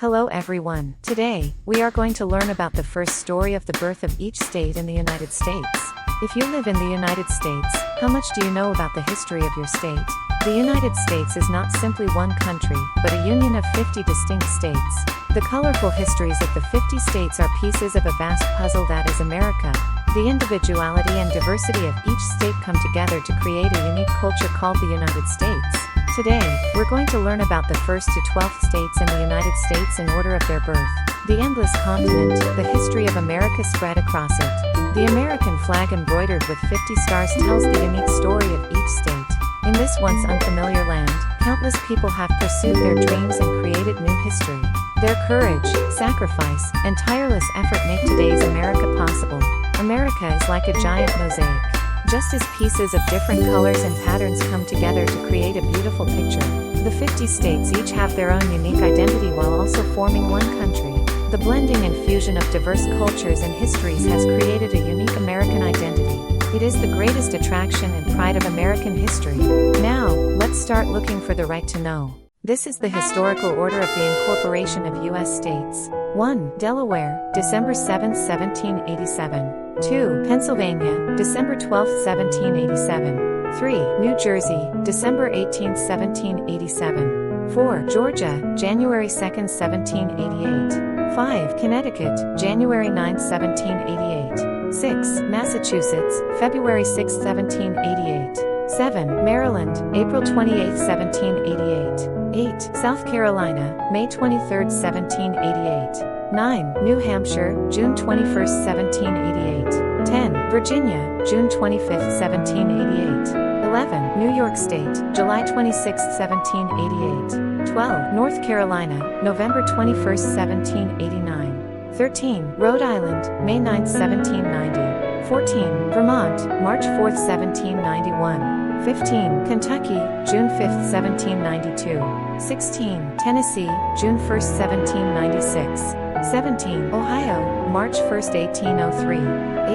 Hello everyone. Today, we are going to learn about the first story of the birth of each state in the United States. If you live in the United States, how much do you know about the history of your state? The United States is not simply one country, but a union of 50 distinct states. The colorful histories of the 50 states are pieces of a vast puzzle that is America. The individuality and diversity of each state come together to create a unique culture called the United States. Today, we're going to learn about the first to 12th states in the United States in order of their birth. The endless continent, the history of America spread across it. The American flag embroidered with 50 stars tells the unique story of each state. In this once unfamiliar land, countless people have pursued their dreams and created new history. Their courage, sacrifice, and tireless effort make today's America possible. America is like a giant mosaic. Just as pieces of different colors and patterns come together to create a beautiful picture, the 50 states each have their own unique identity while also forming one country. The blending and fusion of diverse cultures and histories has created a unique American identity. It is the greatest attraction and pride of American history. Now, let's start looking for the right to know. This is the historical order of the incorporation of U.S. states. 1. Delaware, December 7, 1787. 2. Pennsylvania, December 12, 1787. 3. New Jersey, December 18, 1787. 4. Georgia, January 2, 1788. 5. Connecticut, January 9, 1788. 6. Massachusetts, February 6, 1788. 7. Maryland, April 28, 1788. 8. South Carolina, May 23, 1788. 9. New Hampshire, June 21, 1788. 10. Virginia, June 25, 1788. 11. New York State, July 26, 1788. 12. North Carolina, November 21, 1789. 13. Rhode Island, May 9, 1790. 14. Vermont, March 4, 1791. 15. Kentucky, June 5, 1792. 16. Tennessee, June 1, 1796. 17. Ohio, March 1, 1803.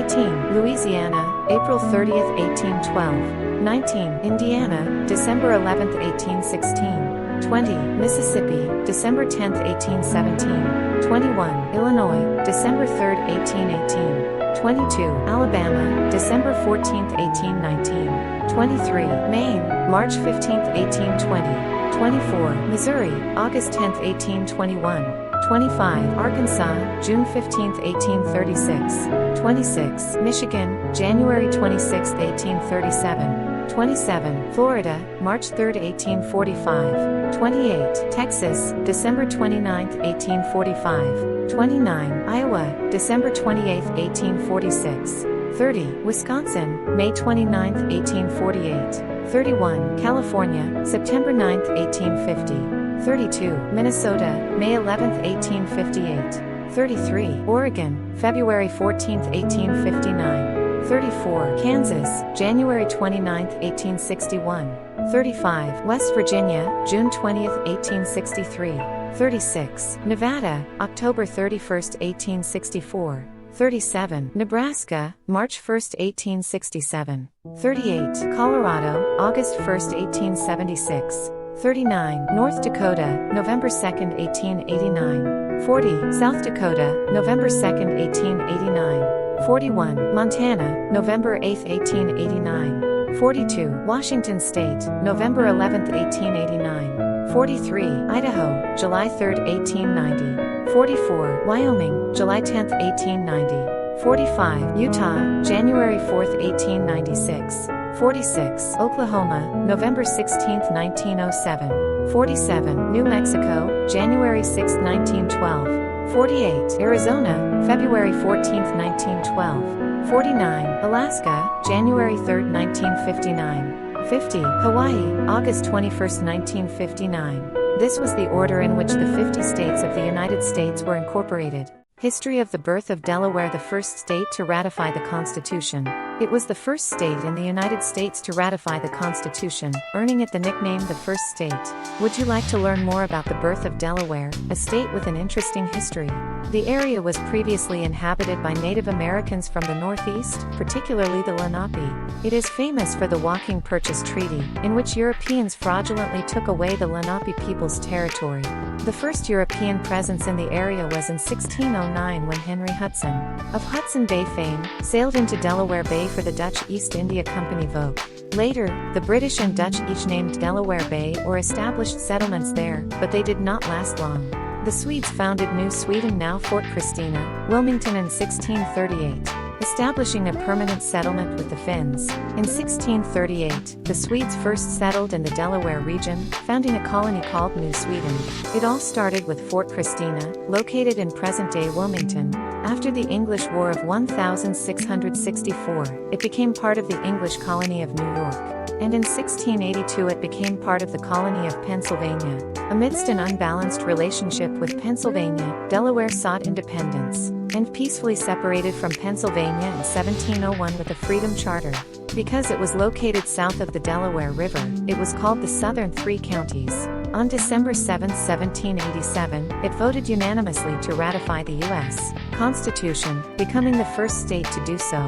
18. Louisiana, April 30, 1812. 19. Indiana, December 11, 1816. 20. Mississippi, December 10, 1817. 21. Illinois, December 3, 1818. 22. Alabama, December 14, 1819. 23. Maine, March 15, 1820. 24. Missouri, August 10, 1821. 25. Arkansas, June 15, 1836. 26. Michigan, January 26, 1837. 27. Florida, March 3, 1845. 28. Texas, December 29, 1845. 29. Iowa, December 28, 1846. 30. Wisconsin, May 29, 1848. 31. California, September 9, 1850. 32. Minnesota, May 11, 1858. 33. Oregon, February 14, 1859. 34. Kansas, January 29, 1861. 35. West Virginia, June 20, 1863. 36. Nevada, October 31, 1864. 37. Nebraska, March 1, 1867. 38. Colorado, August 1, 1876. 39. North Dakota, November 2, 1889. 40. South Dakota, November 2, 1889. 41. Montana, November 8, 1889. 42. Washington State, November 11, 1889. 43. Idaho, July 3, 1890. 44. Wyoming, July 10, 1890. 45. Utah, January 4, 1896. 46. Oklahoma, November 16, 1907. 47. New Mexico, January 6, 1912. 48. Arizona, February 14, 1912. 49. Alaska, January 3, 1959. 50. Hawaii, August 21, 1959. This was the order in which the 50 states of the United States were incorporated. History of the birth of Delaware, the first state to ratify the Constitution. It was the first state in the United States to ratify the Constitution, earning it the nickname the First State. Would you like to learn more about the birth of Delaware, a state with an interesting history? The area was previously inhabited by Native Americans from the Northeast, particularly the Lenape. It is famous for the Walking Purchase Treaty, in which Europeans fraudulently took away the Lenape people's territory. The first European presence in the area was in 1609 when Henry Hudson, of Hudson Bay fame, sailed into Delaware Bay for the Dutch East India Company vote. Later, the British and Dutch each named Delaware Bay or established settlements there, but they did not last long. The Swedes founded New Sweden, now Fort Christina, Wilmington in 1638. Establishing a permanent settlement with the Finns. In 1638, the Swedes first settled in the Delaware region, founding a colony called New Sweden. It all started with Fort Christina, located in present-day Wilmington. After the English War of 1664, it became part of the English colony of New York. And in 1682 it became part of the colony of Pennsylvania. Amidst an unbalanced relationship with Pennsylvania, Delaware sought independence, and peacefully separated from Pennsylvania in 1701 with a Freedom Charter. Because it was located south of the Delaware River, it was called the Southern Three Counties. On December 7, 1787, it voted unanimously to ratify the U.S. Constitution, becoming the first state to do so.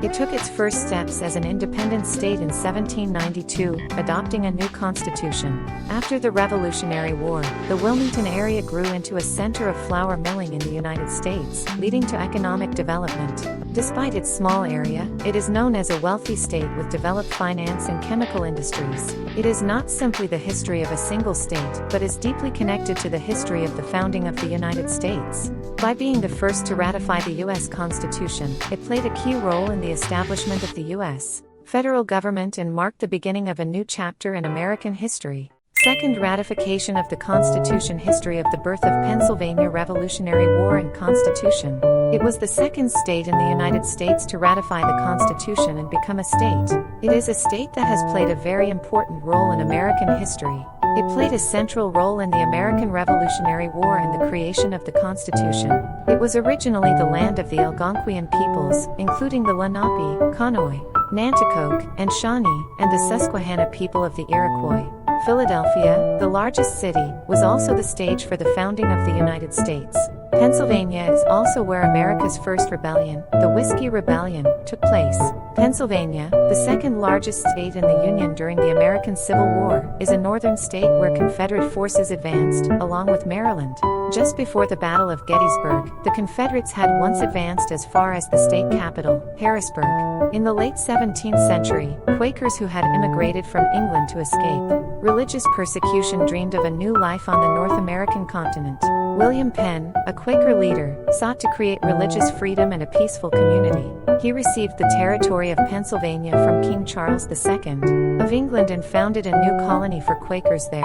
It took its first steps as an independent state in 1792, adopting a new constitution. After the Revolutionary War, the Wilmington area grew into a center of flour milling in the United States, leading to economic development. Despite its small area, it is known as a wealthy state with developed finance and chemical industries. It is not simply the history of a single state, but is deeply connected to the history of the founding of the United States. By being the first to ratify the U.S. Constitution, it played a key role in the establishment of the U.S. federal government and marked the beginning of a new chapter in American history. Second, ratification of the Constitution. History of the birth of Pennsylvania Revolutionary War and Constitution. It was the second state in the United States to ratify the Constitution and become a state. It is a state that has played a very important role in American history. It played a central role in the American Revolutionary War and the creation of the Constitution. It was originally the land of the Algonquian peoples, including the Lenape, Conoy, Nanticoke, and Shawnee, and the Susquehanna people of the Iroquois. Philadelphia, the largest city, was also the stage for the founding of the United States. Pennsylvania is also where America's first rebellion, the Whiskey Rebellion, took place. Pennsylvania, the second largest state in the Union during the American Civil War, is a northern state where Confederate forces advanced, along with Maryland. Just before the Battle of Gettysburg, the Confederates had once advanced as far as the state capital, Harrisburg. In the late 17th century, Quakers who had immigrated from England to escape religious persecution dreamed of a new life on the North American continent. William Penn, a Quaker leader, sought to create religious freedom and a peaceful community. He received the territory of Pennsylvania from King Charles II of England and founded a new colony for Quakers there.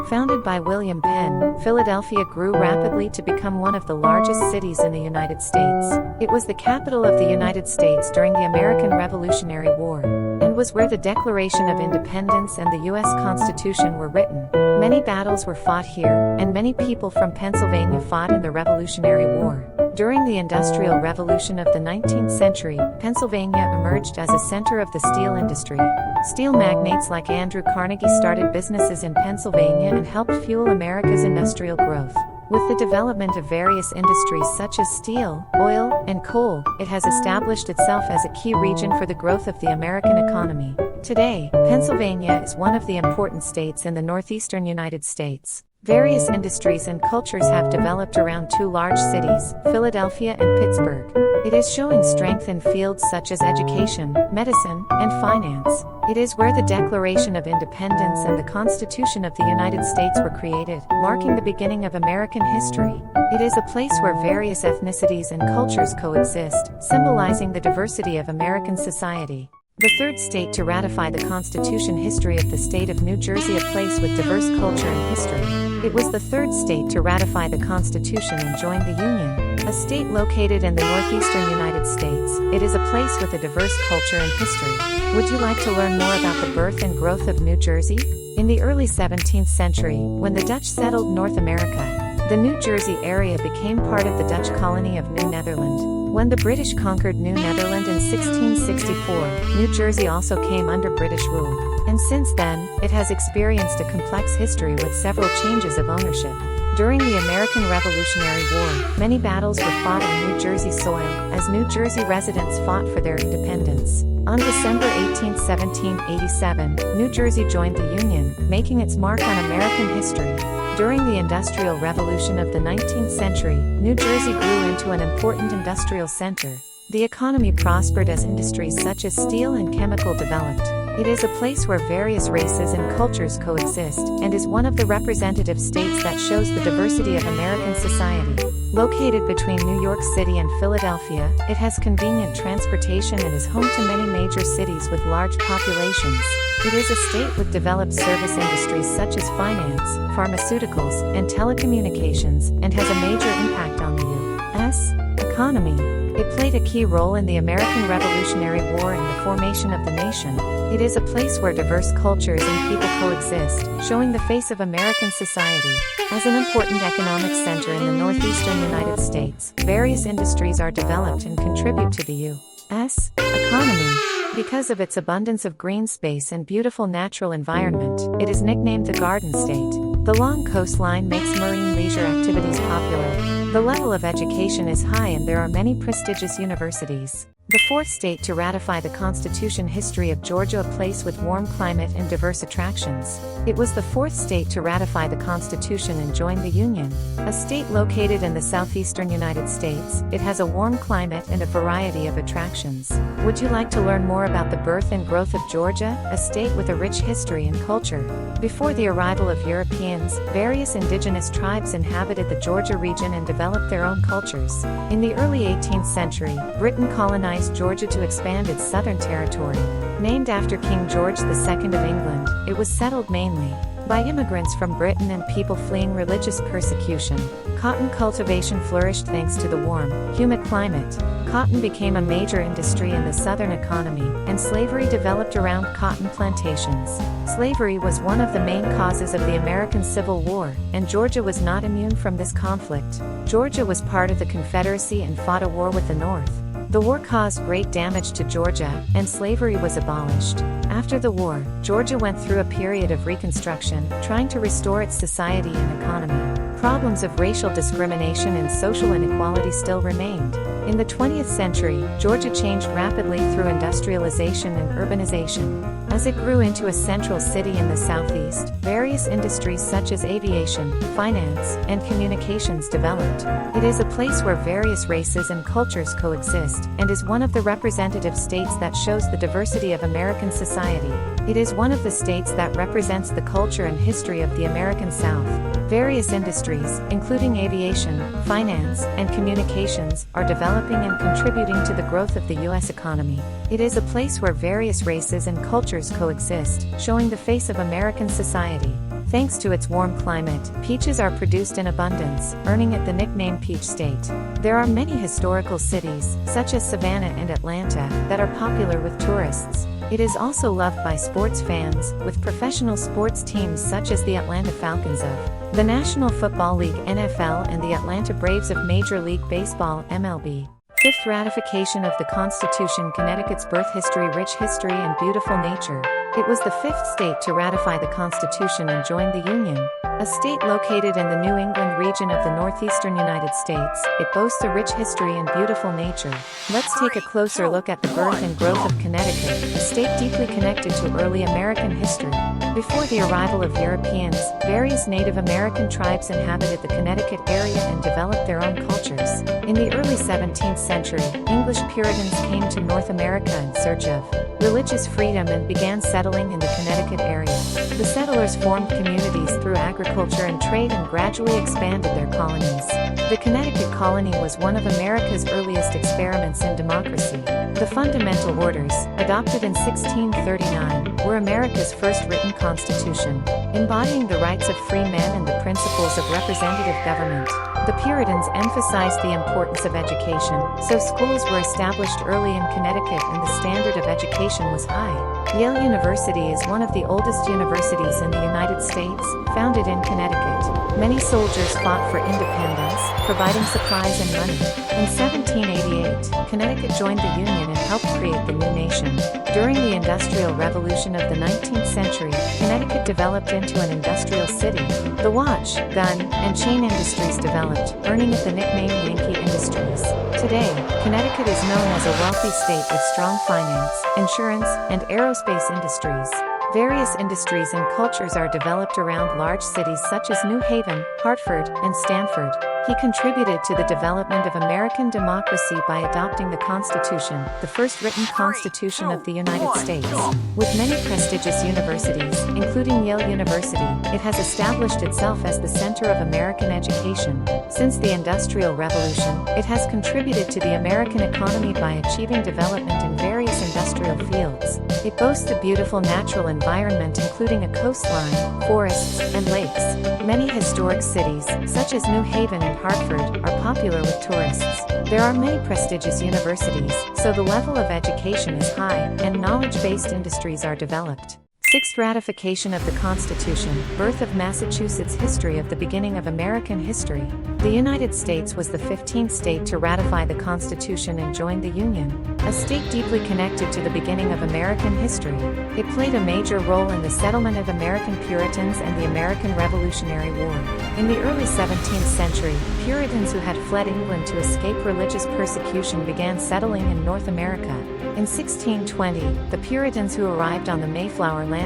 Founded by William Penn, Philadelphia grew rapidly to become one of the largest cities in the United States. It was the capital of the United States during the American Revolutionary War, and was where the Declaration of Independence and the U.S. Constitution were written. Many battles were fought here, and many people from Pennsylvania fought in the Revolutionary War. During the Industrial Revolution of the 19th century, Pennsylvania emerged as a center of the steel industry. Steel magnates like Andrew Carnegie started businesses in Pennsylvania and helped fuel America's industrial growth. With the development of various industries such as steel, oil, and coal, it has established itself as a key region for the growth of the American economy. Today, Pennsylvania is one of the important states in the northeastern United States. Various industries and cultures have developed around two large cities, Philadelphia and Pittsburgh. It is showing strength in fields such as education, medicine, and finance. It is where the Declaration of Independence and the Constitution of the United States were created, marking the beginning of American history. It is a place where various ethnicities and cultures coexist, symbolizing the diversity of American society. The third state to ratify the Constitution. History of the state of New Jersey, a place with diverse culture and history. It was the third state to ratify the Constitution and join the Union. A state located in the northeastern United States, it is a place with a diverse culture and history. Would you like to learn more about the birth and growth of New Jersey? In the early 17th century, when the Dutch settled North America, The New Jersey area became part of the Dutch colony of New Netherland. When the British conquered New Netherland in 1664, New Jersey also came under British rule. And since then, it has experienced a complex history with several changes of ownership. During the American Revolutionary War, many battles were fought on New Jersey soil, as New Jersey residents fought for their independence. On December 18, 1787, New Jersey joined the Union, making its mark on American history. During the Industrial Revolution of the 19th century, New Jersey grew into an important industrial center. The economy prospered as industries such as steel and chemical developed. It is a place where various races and cultures coexist, and is one of the representative states that shows the diversity of American society. Located between New York City and Philadelphia, it has convenient transportation and is home to many major cities with large populations. It is a state with developed service industries such as finance, pharmaceuticals, and telecommunications, and has a major impact on the U.S. economy. It played a key role in the American Revolutionary War and the formation of the nation. It is a place where diverse cultures and people coexist, showing the face of American society. As an important economic center in the northeastern United States, various industries are developed and contribute to the U.S. economy. Because of its abundance of green space and beautiful natural environment, it is nicknamed the Garden State. The long coastline makes marine leisure activities popular. The level of education is high and there are many prestigious universities. The fourth state to ratify the Constitution. History of Georgia, a place with warm climate and diverse attractions. It was the fourth state to ratify the Constitution and join the Union. A state located in the southeastern United States, it has a warm climate and a variety of attractions. Would you like to learn more about the birth and growth of Georgia, a state with a rich history and culture? Before the arrival of Europeans, various indigenous tribes inhabited the Georgia region and developed their own cultures. In the early 18th century, Britain colonized Georgia to expand its southern territory. Named after King George II of England, it was settled mainly by immigrants from Britain and people fleeing religious persecution. Cotton cultivation flourished thanks to the warm, humid climate. Cotton became a major industry in the southern economy, and slavery developed around cotton plantations. Slavery was one of the main causes of the American Civil War, and Georgia was not immune from this conflict. Georgia was part of the Confederacy and fought a war with the North. The war caused great damage to Georgia, and slavery was abolished. After the war, Georgia went through a period of reconstruction, trying to restore its society and economy. Problems of racial discrimination and social inequality still remained. In the 20th century, Georgia changed rapidly through industrialization and urbanization. As it grew into a central city in the southeast, various industries such as aviation, finance, and communications developed. It is a place where various races and cultures coexist, and is one of the representative states that shows the diversity of American society. It is one of the states that represents the culture and history of the American South. Various industries, including aviation, finance, and communications, are developing and contributing to the growth of the U.S. economy. It is a place where various races and cultures coexist, showing the face of American society. Thanks to its warm climate, peaches are produced in abundance, earning it the nickname Peach State. There are many historical cities, such as Savannah and Atlanta, that are popular with tourists. It is also loved by sports fans, with professional sports teams such as the Atlanta Falcons of the National Football League (NFL) and the Atlanta Braves of Major League Baseball (MLB). Fifth ratification of the Constitution. Connecticut's birth history, rich history and beautiful nature. It was the fifth state to ratify the Constitution and join the Union. A state located in the New England region of the northeastern United States, it boasts a rich history and beautiful nature. Let's take a closer look at the birth and growth of Connecticut, a state deeply connected to early American history. Before the arrival of Europeans, various Native American tribes inhabited the Connecticut area and developed their own cultures. In the early 17th century, English Puritans came to North America in search of religious freedom and began settling in the Connecticut area. The settlers formed communities through agriculture and trade and gradually expanded their colonies. The Connecticut colony was one of America's earliest experiments in democracy. The Fundamental Orders, adopted in 1639, were America's first written constitution, embodying the rights of free men and the principles of representative government. The Puritans emphasized the importance of education, so schools were established early in Connecticut and the standard of education was high. Yale University is one of the oldest universities in the United States, founded in Connecticut. Many soldiers fought for independence, providing supplies and money. In 1788, Connecticut joined the Union and helped create the new nation. During the Industrial Revolution of the 19th century, Connecticut developed into an industrial city. The watch, gun, and chain industries developed, earning it the nickname Yankee Industries. Today, Connecticut is known as a wealthy state with strong finance, insurance, and aerospace industries. Various industries and cultures are developed around large cities such as New Haven, Hartford, and Stamford. He contributed to the development of American democracy by adopting the Constitution, the first written Constitution of the United States. With many prestigious universities, including Yale University, it has established itself as the center of American education. Since the Industrial Revolution, it has contributed to the American economy by achieving development in various industrial fields. It boasts a beautiful natural environment including a coastline, forests, and lakes. Many historic cities, such as New Haven and Hartford, are popular with tourists. There are many prestigious universities, so the level of education is high, and knowledge-based industries are developed. Sixth ratification of the Constitution, birth of Massachusetts. History of the beginning of American history. The United States was the 15th state to ratify the Constitution and join the Union, a state deeply connected to the beginning of American history. It played a major role in the settlement of American Puritans and the American Revolutionary War. In the early 17th century, Puritans who had fled England to escape religious persecution began settling in North America. In 1620, the Puritans who arrived on the Mayflower landed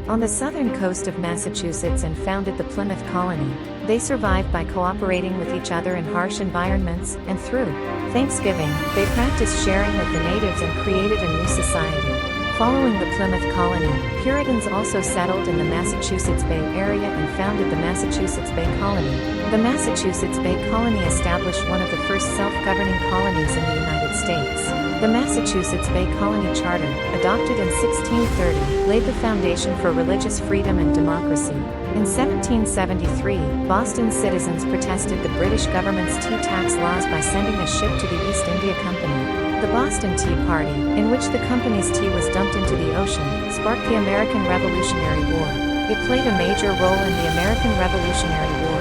on the southern coast of Massachusetts and founded the Plymouth Colony. They survived by cooperating with each other in harsh environments, and through Thanksgiving, they practiced sharing with the natives and created a new society. Following the Plymouth Colony, Puritans also settled in the Massachusetts Bay Area and founded the Massachusetts Bay Colony. The Massachusetts Bay Colony established one of the first self-governing colonies in the United States. The Massachusetts Bay Colony Charter, adopted in 1630, laid the foundation for religious freedom and democracy. In 1773, Boston citizens protested the British government's tea tax laws by sending a ship to the East India Company. The Boston Tea Party, in which the company's tea was dumped into the ocean, sparked the American Revolutionary War. It played a major role in the American Revolutionary War.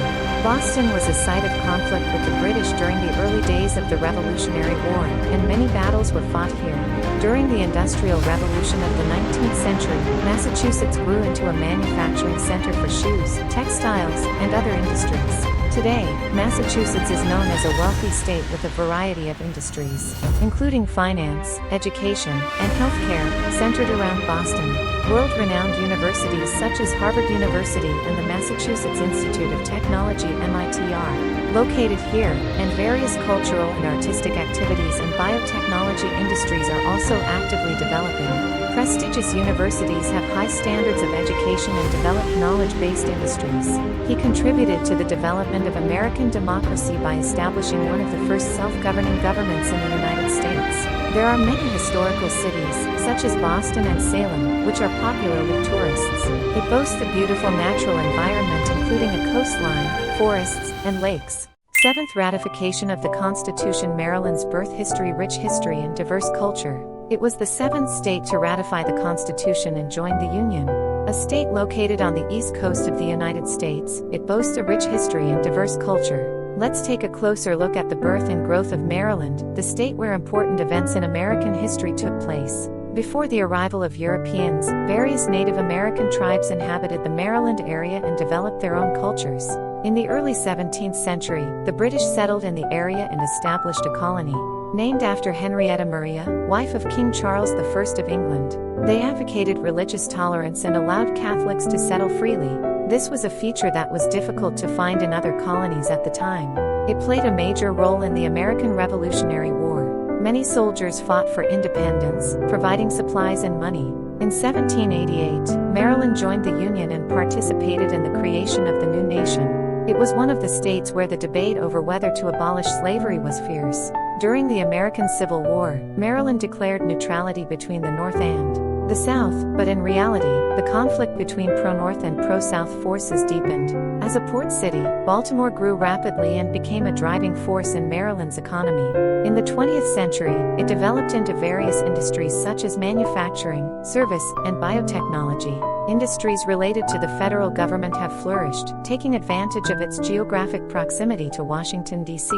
Boston was a site of conflict with the British during the early days of the Revolutionary War, and many battles were fought here. During the Industrial Revolution of the 19th century, Massachusetts grew into a manufacturing center for shoes, textiles, and other industries. Today, Massachusetts is known as a wealthy state with a variety of industries, including finance, education, and healthcare, centered around Boston. World-renowned universities such as Harvard University and the Massachusetts Institute of Technology (MIT) are located here, and various cultural and artistic activities and biotechnology industries are also actively developing. Prestigious universities have high standards of education and develop knowledge-based industries. He contributed to the development of American democracy by establishing one of the first self-governing governments in the United States. There are many historical cities, such as Boston and Salem, which are popular with tourists. It boasts a beautiful natural environment including a coastline, forests, and lakes. Seventh ratification of the Constitution. Maryland's birth history. Rich history and diverse culture. It was the seventh state to ratify the Constitution and join the Union. A state located on the east coast of the United States, it boasts a rich history and diverse culture. Let's take a closer look at the birth and growth of Maryland, the state where important events in American history took place. Before the arrival of Europeans, various Native American tribes inhabited the Maryland area and developed their own cultures. In the early 17th century, the British settled in the area and established a colony. Named after Henrietta Maria, wife of King Charles I of England. They advocated religious tolerance and allowed Catholics to settle freely. This was a feature that was difficult to find in other colonies at the time. It played a major role in the American Revolutionary War. Many soldiers fought for independence, providing supplies and money. In 1788, Maryland joined the Union and participated in the creation of the new nation. It was one of the states where the debate over whether to abolish slavery was fierce. During the American Civil War, Maryland declared neutrality between the North and the South, but in reality, the conflict between pro-North and pro-South forces deepened. As a port city, Baltimore grew rapidly and became a driving force in Maryland's economy. In the 20th century, it developed into various industries such as manufacturing, service, and biotechnology. Industries related to the federal government have flourished, taking advantage of its geographic proximity to Washington, D.C.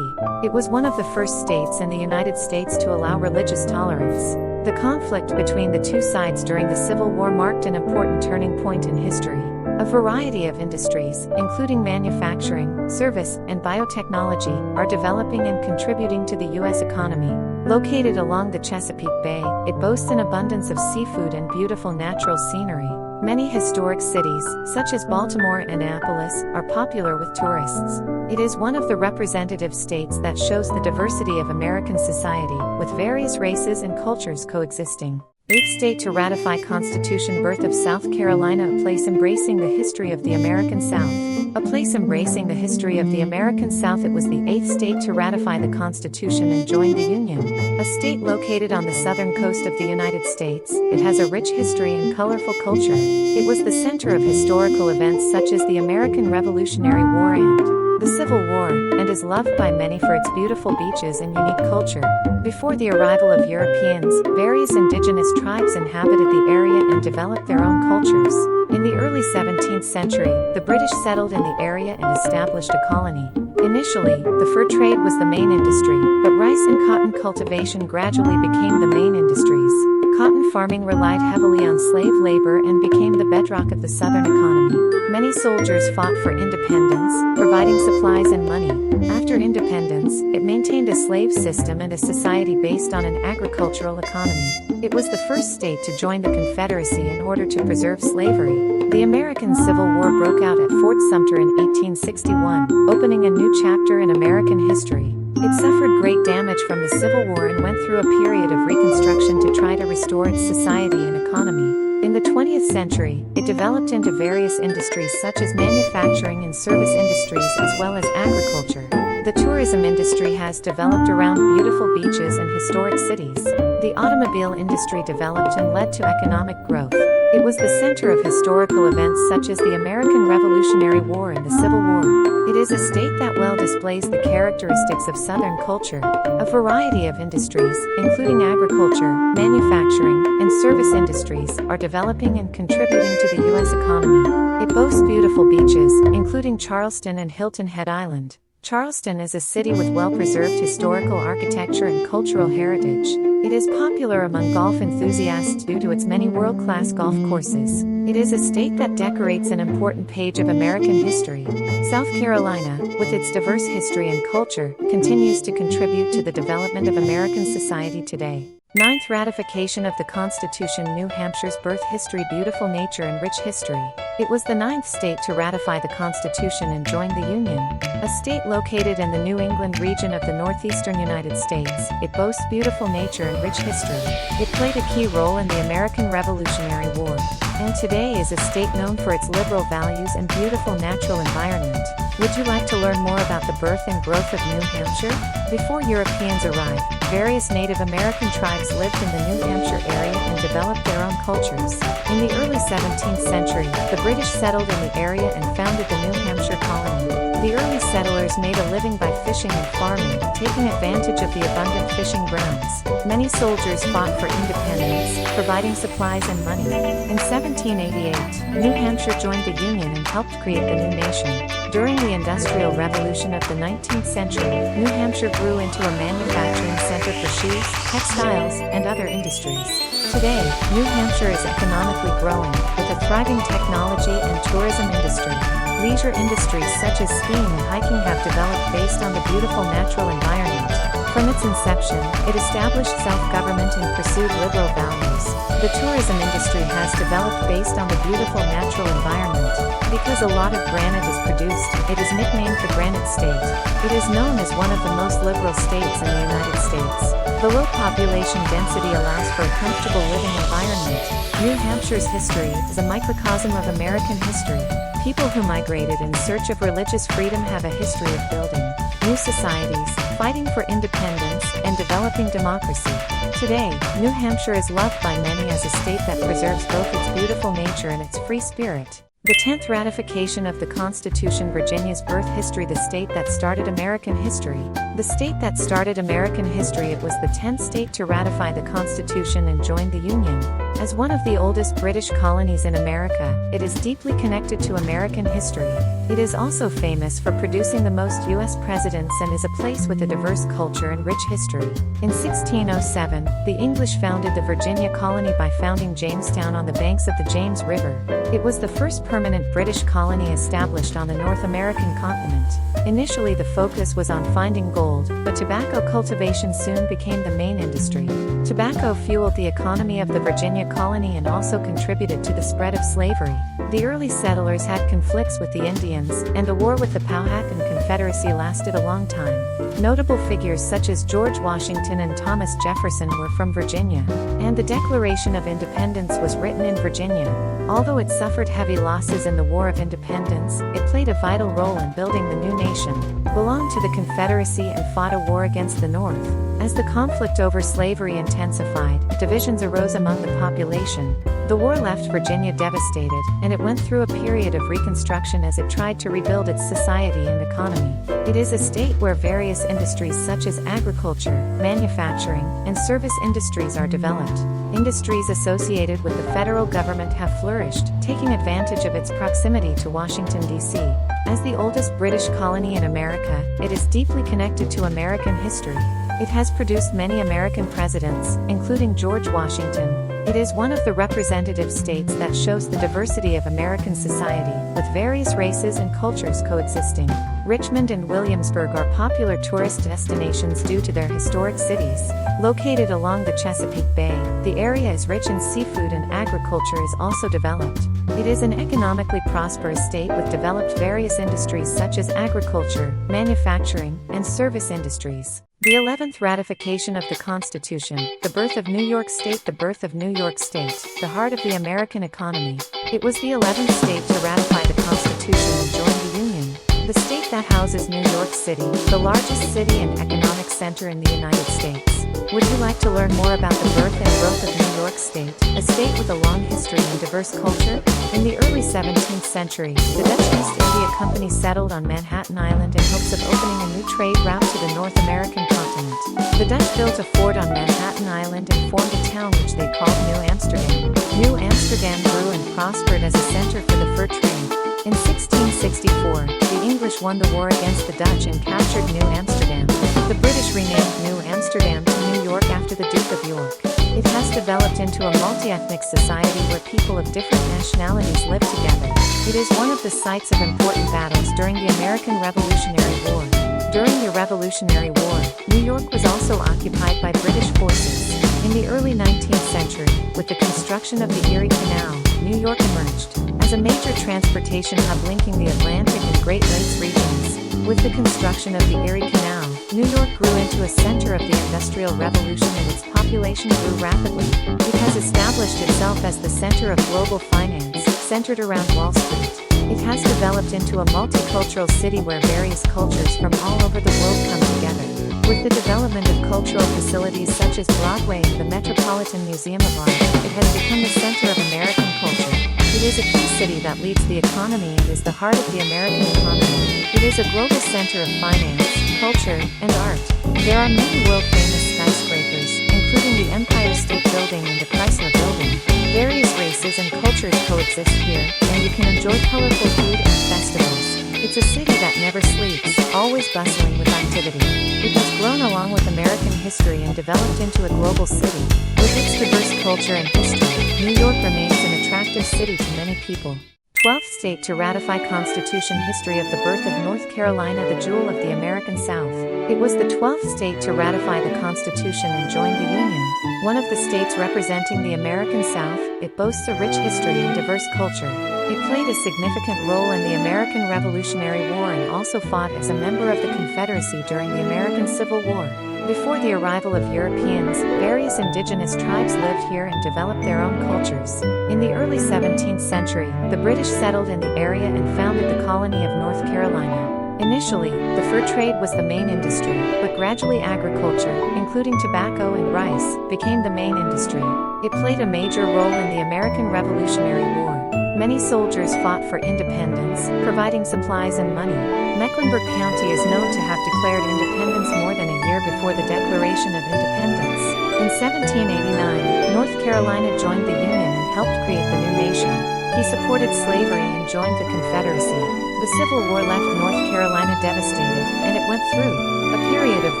It was one of the first states in the United States to allow religious tolerance. The conflict between the two sides during the Civil War marked an important turning point in history. A variety of industries, including manufacturing, service, and biotechnology, are developing and contributing to the U.S. economy. Located along the Chesapeake Bay, it boasts an abundance of seafood and beautiful natural scenery. Many historic cities, such as Baltimore and Annapolis, are popular with tourists. It is one of the representative states that shows the diversity of American society, with various races and cultures coexisting. 8th state to ratify Constitution. Birth of South Carolina. A place embracing the history of the American South. A place embracing the history of the American South. It was the 8th state to ratify the Constitution and join the Union. A state located on the southern coast of the United States, it has a rich history and colorful culture. It was the center of historical events such as the American Revolutionary War and the Civil War, and is loved by many for its beautiful beaches and unique culture. Before the arrival of Europeans, various indigenous tribes inhabited the area and developed their own cultures. In the early 17th century, the British settled in the area and established a colony. Initially, the fur trade was the main industry, but rice and cotton cultivation gradually became the main industries. Cotton farming relied heavily on slave labor and became the bedrock of the Southern economy. Many soldiers fought for independence, providing supplies and money. After independence, it maintained a slave system and a society based on an agricultural economy. It was the first state to join the Confederacy in order to preserve slavery. The American Civil War broke out at Fort Sumter in 1861, opening a new chapter in American history. It suffered great damage from the Civil War and went through a period of reconstruction to try to restore its society and economy. In the 20th century, it developed into various industries such as manufacturing and service industries as well as agriculture. The tourism industry has developed around beautiful beaches and historic cities. The automobile industry developed and led to economic growth. It was the center of historical events such as the American Revolutionary War and the Civil War. It is a state that well displays the characteristics of Southern culture. A variety of industries, including agriculture, manufacturing, and service industries, are developing and contributing to the U.S. economy. It boasts beautiful beaches, including Charleston and Hilton Head Island. Charleston is a city with well-preserved historical architecture and cultural heritage. It is popular among golf enthusiasts due to its many world-class golf courses. It is a state that decorates an important page of American history. South Carolina, with its diverse history and culture, continues to contribute to the development of American society today. 9th ratification of the Constitution. New Hampshire's birth history. Beautiful nature and rich history. It was the 9th state to ratify the Constitution and join the Union. A state located in the New England region of the northeastern United States, it boasts beautiful nature and rich history. It played a key role in the American Revolutionary War, and today is a state known for its liberal values and beautiful natural environment. Would you like to learn more about the birth and growth of New Hampshire? Before Europeans arrived, various Native American tribes lived in the New Hampshire area and developed their own cultures. In the early 17th century, the British settled in the area and founded the New Hampshire colony. The early settlers made a living by fishing and farming, taking advantage of the abundant fishing grounds. Many soldiers fought for independence, providing supplies and money. In 1788, New Hampshire joined the Union and helped create the new nation. During the Industrial Revolution of the 19th century, New Hampshire grew into a manufacturing center for shoes, textiles, and other industries. Today, New Hampshire is economically growing, with a thriving technology and tourism industry. Leisure industries such as skiing and hiking have developed based on the beautiful natural environment. From its inception, it established self-government and pursued liberal values. The tourism industry has developed based on the beautiful natural environment. Because a lot of granite is produced, it is nicknamed the Granite State. It is known as one of the most liberal states in the United States. The low population density allows for a comfortable living environment. New Hampshire's history is a microcosm of American history. People who migrated in search of religious freedom have a history of building new societies, fighting for independence, and developing democracy. Today, New Hampshire is loved by many as a state that preserves both its beautiful nature and its free spirit. The 10th ratification of the Constitution, Virginia's birth history, the state that started American history. The state that started American history, it was the 10th state to ratify the Constitution and join the Union. As one of the oldest British colonies in America, it is deeply connected to American history. It is also famous for producing the most U.S. presidents and is a place with a diverse culture and rich history. In 1607, the English founded the Virginia colony by founding Jamestown on the banks of the James River. It was the first permanent British colony established on the North American continent. Initially, the focus was on finding gold, but tobacco cultivation soon became the main industry. Tobacco fueled the economy of the Virginia colony and also contributed to the spread of slavery. The early settlers had conflicts with the Indians, and the war with the Powhatan Confederacy lasted a long time. Notable figures such as George Washington and Thomas Jefferson were from Virginia, and the Declaration of Independence was written in Virginia. Although it suffered heavy losses in the War of Independence, it played a vital role in building the new nation, belonged to the Confederacy, and fought a war against the North. As the conflict over slavery intensified, divisions arose among the population. The war left Virginia devastated, and it went through a period of reconstruction as it tried to rebuild its society and economy. It is a state where various industries such as agriculture, manufacturing, and service industries are developed. Industries associated with the federal government have flourished, taking advantage of its proximity to Washington, D.C. As the oldest British colony in America, it is deeply connected to American history. It has produced many American presidents, including George Washington. It is one of the representative states that shows the diversity of American society, with various races and cultures coexisting. Richmond and Williamsburg are popular tourist destinations due to their historic cities. Located along the Chesapeake Bay, the area is rich in seafood and agriculture is also developed. It is an economically prosperous state with developed various industries such as agriculture, manufacturing, and service industries. The 11th ratification of the Constitution, the birth of New York State, the birth of New York State, the heart of the American economy. It was the 11th state to ratify the Constitution and join the Union. The state that houses New York City, the largest city and economic center in the United States. Would you like to learn more about the birth and growth of New York State, a state with a long history and diverse culture? In the early 17th century, the Dutch East India Company settled on Manhattan Island in hopes of opening a new trade route to the North American continent. The Dutch built a fort on Manhattan Island and formed a town which they called New Amsterdam. New Amsterdam grew and prospered as a center for the fur trade. In 1664, the English won the war against the Dutch and captured New Amsterdam. The British renamed New Amsterdam to New York after the Duke of York. It has developed into a multi-ethnic society where people of different nationalities live together. It is one of the sites of important battles during the American Revolutionary War. During the Revolutionary War, New York was also occupied by British forces. In the early 19th century, with the construction of the Erie Canal, New York emerged as a major transportation hub linking the Atlantic and Great Lakes regions. With the construction of the Erie Canal, New York grew into a center of the Industrial Revolution and its population grew rapidly. It has established itself as the center of global finance, centered around Wall Street. It has developed into a multicultural city where various cultures from all over the world come together. With the development of cultural facilities such as Broadway and the Metropolitan Museum of Art, it has become the center of American culture. It is a key city that leads the economy and is the heart of the American economy. It is a global center of finance, culture, and art. There are many world-famous skyscrapers, including the Empire State Building and the Chrysler Building. Various races and cultures coexist here, and you can enjoy colorful food and festivals. It's a city that never sleeps, always bustling with activity. It has grown along with American history and developed into a global city. With its diverse culture and history, New York remains an attractive city to many people. 12th state to ratify Constitution. History of the birth of North Carolina, the jewel of the American South. It was the 12th state to ratify the Constitution and join the Union. One of the states representing the American South, it boasts a rich history and diverse culture. It played a significant role in the American Revolutionary War and also fought as a member of the Confederacy during the American Civil War. Before the arrival of Europeans, various indigenous tribes lived here and developed their own cultures. In the early 17th century, the British settled in the area and founded the colony of North Carolina. Initially, the fur trade was the main industry, but gradually agriculture, including tobacco and rice, became the main industry. It played a major role in the American Revolutionary War. Many soldiers fought for independence, providing supplies and money. Mecklenburg County is known to have declared independence more than a year before the Declaration of Independence. In 1789, North Carolina joined the Union and helped create the new nation. He supported slavery and joined the Confederacy. The Civil War left North Carolina devastated, and it went through a period of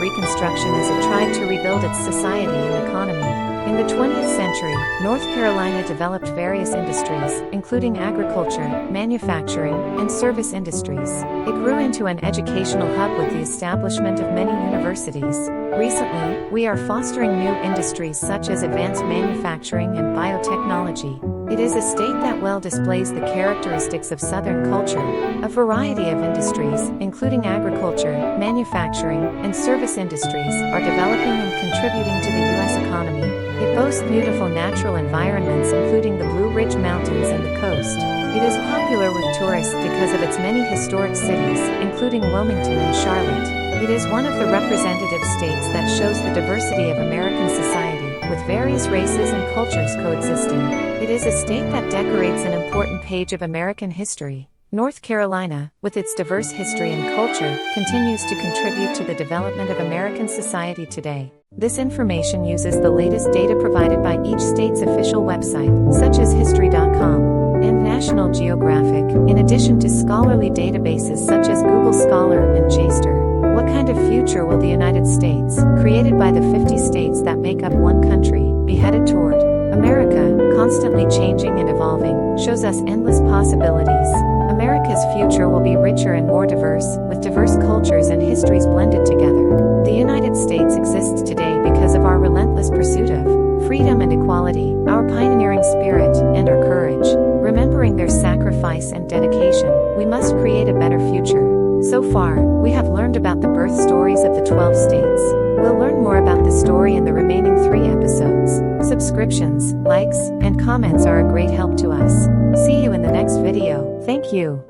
reconstruction as it tried to rebuild its society and economy. In the 20th century, North Carolina developed various industries, including agriculture, manufacturing, and service industries. It grew into an educational hub with the establishment of many universities. Recently, we are fostering new industries such as advanced manufacturing and biotechnology. It is a state that well displays the characteristics of Southern culture. A variety of industries, including agriculture, manufacturing, and service industries, are developing and contributing to the U.S. economy. It boasts beautiful natural environments including the Blue Ridge Mountains and the coast. It is popular with tourists because of its many historic cities, including Wilmington and Charlotte. It is one of the representative states that shows the diversity of American society, with various races and cultures coexisting. It is a state that decorates an important page of American history. North Carolina, with its diverse history and culture, continues to contribute to the development of American society today. This information uses the latest data provided by each state's official website, such as History.com and National Geographic, in addition to scholarly databases such as Google Scholar and JSTOR. What kind of future will the United States, created by the 50 states that make up one country, be headed toward? America, constantly changing and evolving, shows us endless possibilities. America's future will be richer and more diverse, with diverse cultures and histories blended together. The United States exists today because of our relentless pursuit of freedom and equality, our pioneering spirit, and our courage. Remembering their sacrifice and dedication, we must create a better future. So far, we have learned about the birth stories of the 12 states. We'll learn more about the story in the remaining 3 episodes. Subscriptions, likes, and comments are a great help to us. See you in the next video. Thank you.